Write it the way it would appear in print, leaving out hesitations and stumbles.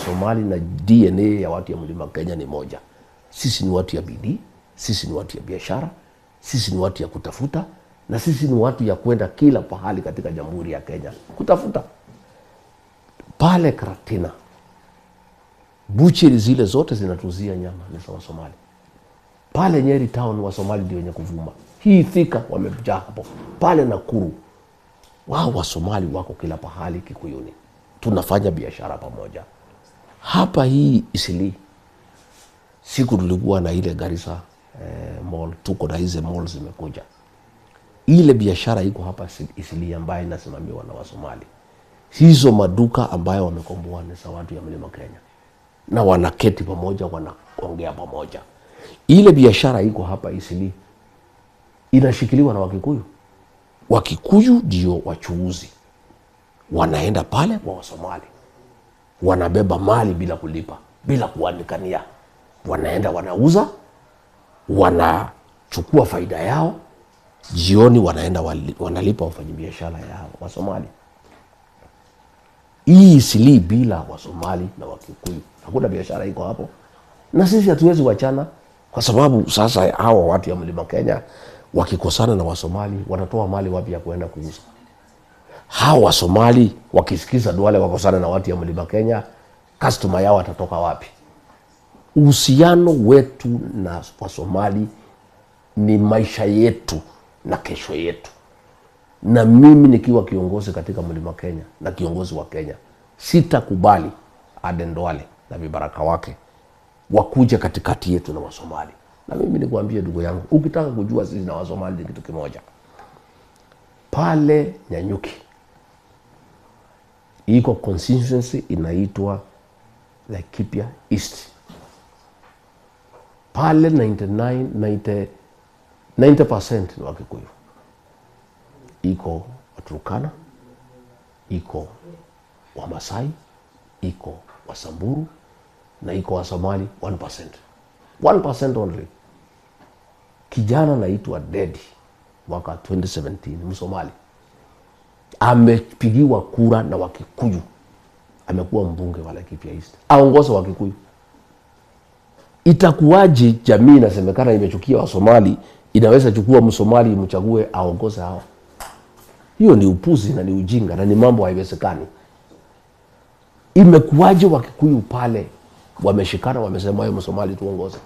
Somali na DNA ya watu ya Mlima Kenya ni moja. Sisi ni watu ya bidii, sisi ni watu ya biashara, sisi ni watu ya kutafuta, na sisi ni watu ya kwenda kila pahali katika Jamhuri ya Kenya kutafuta. Pale Karatina, bucheri zile zote zinatuzia nyama ni za Somali. Pale Nyeri town wa Somali ndio wenye kuvuma. Hii Thika wamejaa hapo. Pale Nakuru wao wa Somali wako kila pahali Kikuyuni. Tunafanya biashara pamoja. Hapa hii Eastleigh, siku tulikuwa na ile Garissa mall, tuko na hizo mall zimekuja. Ile biashara iko hapa Eastleigh ambayo inasimamiwa na Wasomali. Hizo maduka ambayo wamekomboa ni za watu ya Mlima Kenya. Na wanaketi pamoja, wanaongea pamoja. Ile biashara iko hapa Eastleigh inashikiliwa na Wakikuyu. Wakikuyu ndio wachuuzi. Wanaenda pale kwa Wasomali. Wanabeba mali bila kulipa, bila kuandikania. Wanaenda wanauza, wanachukua faida yao. Jioni wanaenda wanalipa wafanyabiashara yao Wasomali. Hii Eastleigh bila Wasomali na Wakikuyu hakuna biashara iko hapo. Na sisi hatuwezi wachana, kwa sababu sasa hawa watu ya Mlima Kenya wakikosana na Wasomali wanatoa mali wapi ya kuenda kuuza. Hawa Wasomali wakisikiza Duale wakosana na watu ya Mlima Kenya, customer yao atatoka wapi? Uhusiano wetu na Wasomali ni maisha yetu na kesho yetu. Na mimi nikiwa kiongozi katika Mlima Kenya na kiongozi wa Kenya, sitakubali Aden Duale na vibaraka wake wakuje katikati yetu na Wasomali. Na mimi nikuambie ndugu yangu, ukitaka kujua sisi na Wasomali ni kitu kimoja. Pale Nyanyuki iko constituency inaitwa Laikipia East. Pale 90% ni Wakikuyu. Iko Waturkana, iko Wamasai, iko Wasamburu, na iko Wasomali 1%. 1% only. Kijana naitwa Dedi mwaka 2017, Msomali. Amepigiwa kura na Wakikuyu. Amekuwa mbunge wa Laikipia East. Aongoza Wakikuyu. Itakuwaje jamii inasemekana imechukia Wasomali inaweza chukua Msomali imchague aongoze hao? Hiyo ni upuzi na ni ujinga na ni mambo haiwezekani. Imekuwaje Wakikuyu pale wameshikana wamesema wewe Msomali tuongoze?